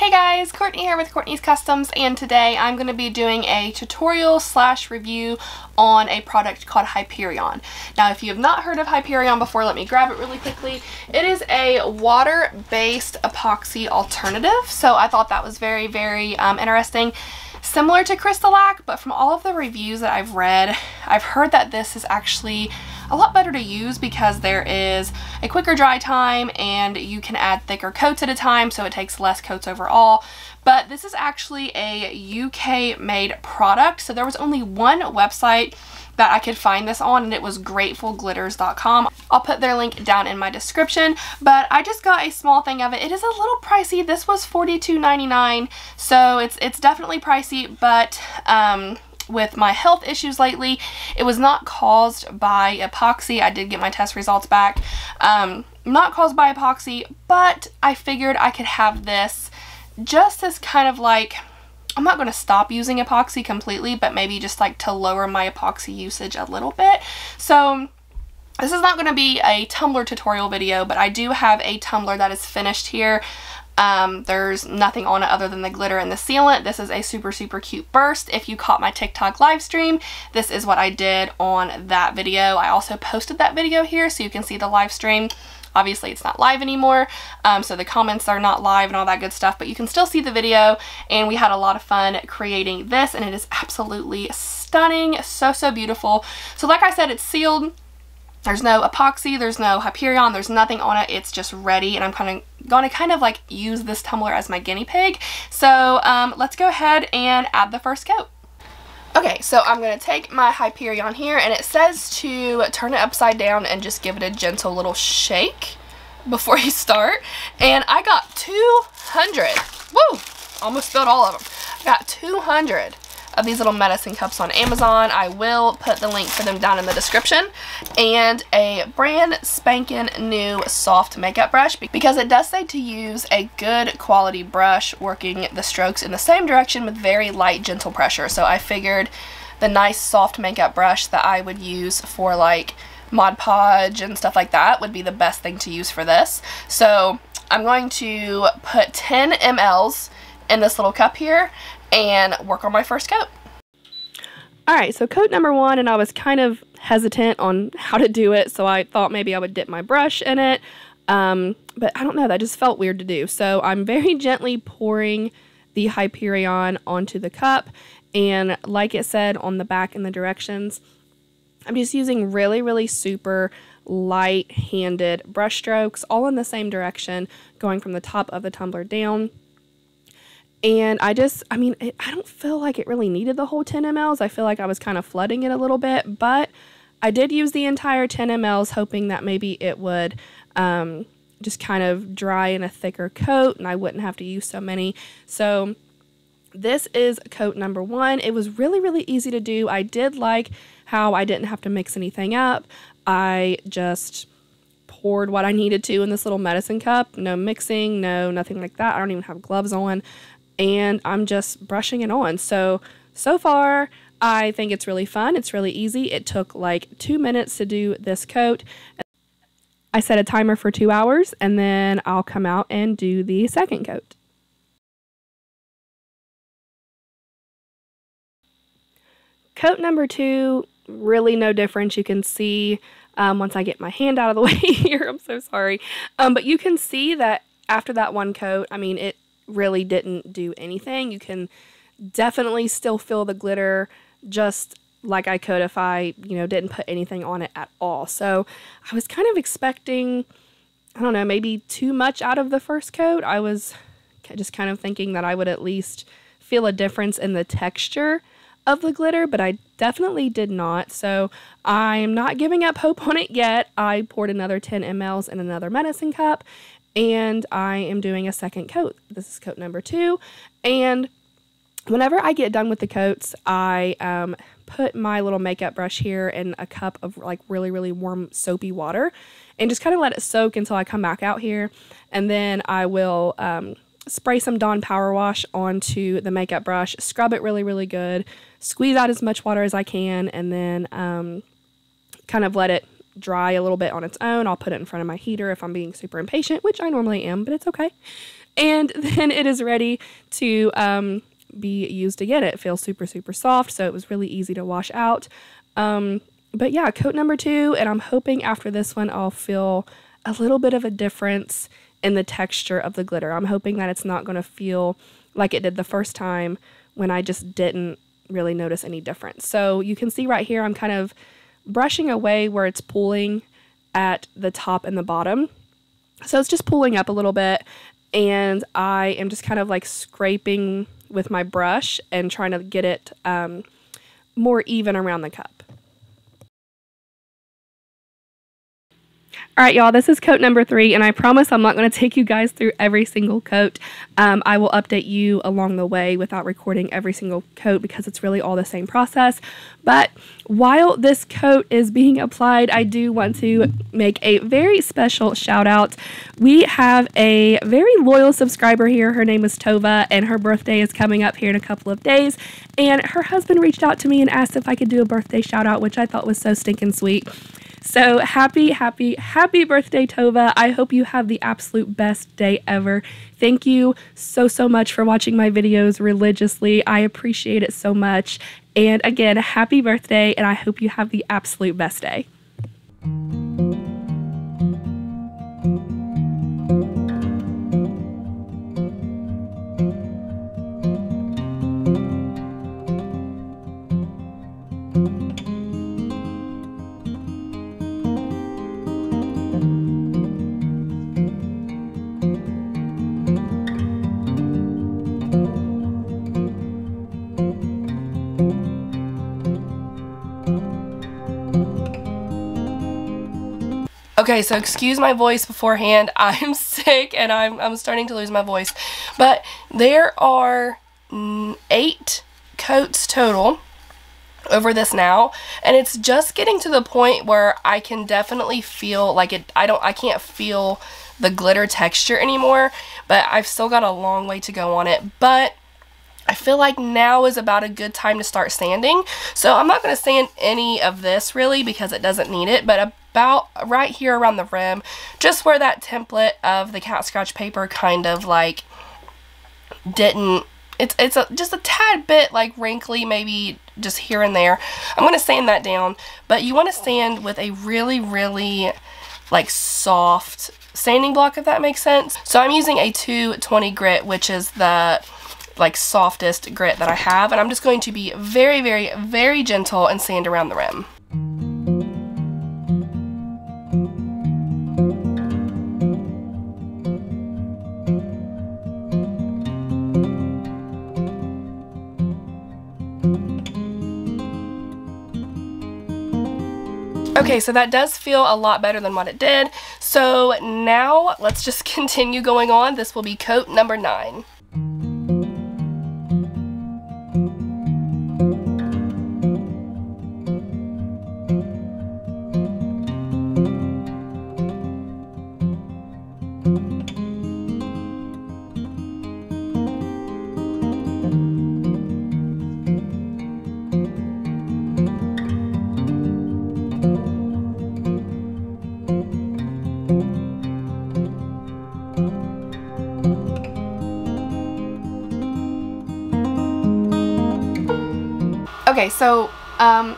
Hey guys, Courtney here with Courtney's Customs, and today I'm going to be doing a tutorial slash review on a product called Hyperion. Now, if you have not heard of Hyperion before, let me grab it really quickly. It is a water-based epoxy alternative, so I thought that was very, very interesting. Similar to Crystalac, but from all of the reviews that I've read, I've heard that this is actually a lot better to use because there is a quicker dry time and you can add thicker coats at a time, so it takes less coats overall. But this is actually a UK made product, so there was only one website that I could find this on, and it was gratefulglitters.com. I'll put their link down in my description, but I just got a small thing of it. It is a little pricey. This was $42.99, so it's definitely pricey, but with my health issues lately, it was not caused by epoxy. I did get my test results back. Not caused by epoxy, but I figured I could have this just as kind of like, I'm not going to stop using epoxy completely, but maybe just like to lower my epoxy usage a little bit. So this is not going to be a tumbler tutorial video, but I do have a tumbler that is finished here. There's nothing on it other than the glitter and the sealant. This is a super cute burst. If you caught my TikTok live stream, this is what I did on that video. I also posted that video here so you can see the live stream. Obviously it's not live anymore, so the comments are not live and all that good stuff, but you can still see the video, and we had a lot of fun creating this, and it is absolutely stunning. So beautiful. So like I said, it's sealed. There's no epoxy, there's no Hyperion, there's nothing on it. It's just ready, and I'm gonna kind of like use this tumbler as my guinea pig. So let's go ahead and add the first coat. Okay, so I'm going to take my Hyperion here, and it says to turn it upside down and just give it a gentle little shake before you start. And I got 200. Woo! Almost spilled all of them. I got 200 of these little medicine cups on Amazon. I will put the link for them down in the description. And a brand spanking new soft makeup brush, because it does say to use a good quality brush working the strokes in the same direction with very light gentle pressure. So I figured the nice soft makeup brush that I would use for like Mod Podge and stuff like that would be the best thing to use for this. So I'm going to put 10 mLs in this little cup here and work on my first coat. Alright, so coat number one, and I was kind of hesitant on how to do it, so I thought maybe I would dip my brush in it, but I don't know, that just felt weird to do. So I'm very gently pouring the Hyperion onto the cup, and like it said on the back in the directions, I'm just using really super light-handed brush strokes, all in the same direction, going from the top of the tumbler down. And I don't feel like it really needed the whole 10 mLs. I feel like I was kind of flooding it a little bit, but I did use the entire 10 mLs, hoping that maybe it would just kind of dry in a thicker coat and I wouldn't have to use so many. So this is coat number one. It was really easy to do. I did like how I didn't have to mix anything up. I just poured what I needed to in this little medicine cup. No mixing, nothing like that. I don't even have gloves on. And I'm just brushing it on. So far, I think it's really fun. It's really easy. It took like 2 minutes to do this coat. I set a timer for 2 hours, and then I'll come out and do the second coat. Coat number two, really no difference. You can see once I get my hand out of the way here, I'm so sorry. But you can see that after that one coat, I mean, it really didn't do anything. You can definitely still feel the glitter just like I could if I, didn't put anything on it at all. So I was kind of expecting, I don't know, maybe too much out of the first coat. I was just kind of thinking that I would at least feel a difference in the texture of the glitter, but I definitely did not. So I'm not giving up hope on it yet. I poured another 10 mLs in another medicine cup, and I am doing a second coat. This is coat number two, and whenever I get done with the coats, I put my little makeup brush here in a cup of like really warm soapy water and just kind of let it soak until I come back out here, and then I will spray some Dawn Power Wash onto the makeup brush, scrub it really good, squeeze out as much water as I can, and then kind of let it dry a little bit on its own. I'll put it in front of my heater if I'm being super impatient, which I normally am, but it's okay. And then it is ready to be used again. It feels super, super soft, so it was really easy to wash out. But yeah, coat number 2, and I'm hoping after this one I'll feel a little bit of a difference in the texture of the glitter. I'm hoping that it's not going to feel like it did the first time when I just didn't really notice any difference. So you can see right here I'm kind of brushing away where it's pooling at the top and the bottom. So it's just pulling up a little bit, and I am just kind of like scraping with my brush and trying to get it more even around the cup. Alright y'all, this is coat number 3, and I promise I'm not going to take you guys through every single coat. I will update you along the way without recording every single coat because it's really all the same process. But while this coat is being applied, I do want to make a very special shout out. We have a very loyal subscriber here. Her name is Tova, and her birthday is coming up here in a couple of days. And her husband reached out to me and asked if I could do a birthday shout out, which I thought was so stinking sweet. So happy, happy, happy birthday, Tova. I hope you have the absolute best day ever. Thank you so, so much for watching my videos religiously. I appreciate it so much. And again, happy birthday, and I hope you have the absolute best day. Okay, so excuse my voice beforehand. I'm sick and I'm starting to lose my voice. But there are 8 coats total over this now, and it's just getting to the point where I can definitely feel like it. I can't feel the glitter texture anymore, but I've still got a long way to go on it. But I feel like now is about a good time to start sanding. So I'm not going to sand any of this really because it doesn't need it, but about right here around the rim, just where that template of the cat scratch paper kind of like didn't, it's just a tad bit like wrinkly, maybe just here and there. I'm going to sand that down, but you want to sand with a really, really like soft sanding block, if that makes sense. So I'm using a 220 grit, which is the like softest grit that I have, and I'm just going to be very, very, very gentle and sand around the rim. Okay, so that does feel a lot better than what it did. So now let's just continue going on. This will be coat number 9. Okay, so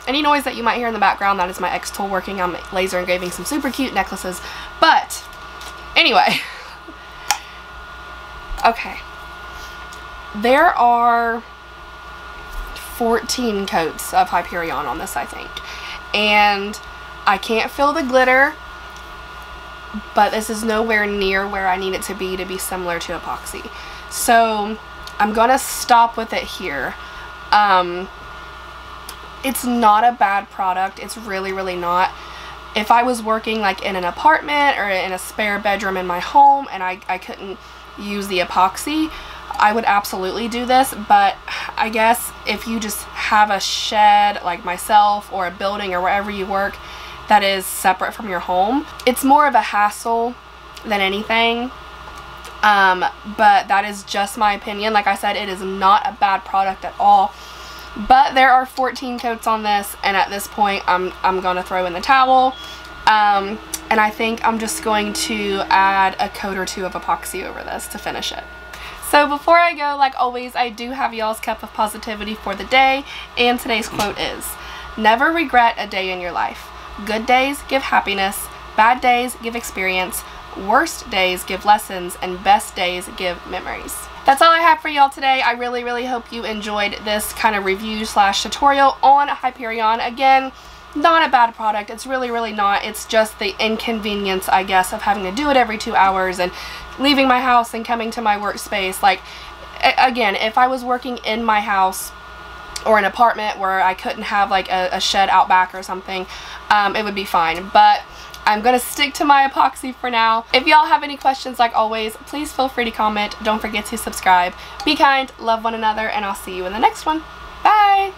any noise that you might hear in the background, that is my X tool working on laser engraving some super cute necklaces. But anyway, okay, there are 14 coats of Hyperion on this, I think, and I can't feel the glitter, but this is nowhere near where I need it to be similar to epoxy. So I'm gonna stop with it here. It's not a bad product. It's really, really not. If I was working like in an apartment or in a spare bedroom in my home and I couldn't use the epoxy, I would absolutely do this. But I guess if you just have a shed like myself, or a building, or wherever you work that is separate from your home, it's more of a hassle than anything. But that is just my opinion. Like I said, it is not a bad product at all. But there are 14 coats on this, and at this point I'm gonna throw in the towel. and I think I'm just going to add a coat or two of epoxy over this to finish it. So before I go, like always, I do have y'all's cup of positivity for the day, and today's quote is, "Never regret a day in your life. Good days give happiness, bad days give experience, worst days give lessons, and best days give memories." That's all I have for y'all today. I really hope you enjoyed this kind of review slash tutorial on Hyperion. Again, not a bad product. It's really not. It's just the inconvenience, I guess, of having to do it every 2 hours and leaving my house and coming to my workspace. Like, again, if I was working in my house or an apartment where I couldn't have like a shed out back or something, it would be fine. But I'm going to stick to my epoxy for now. If y'all have any questions, like always, please feel free to comment. Don't forget to subscribe. Be kind, love one another, and I'll see you in the next one. Bye!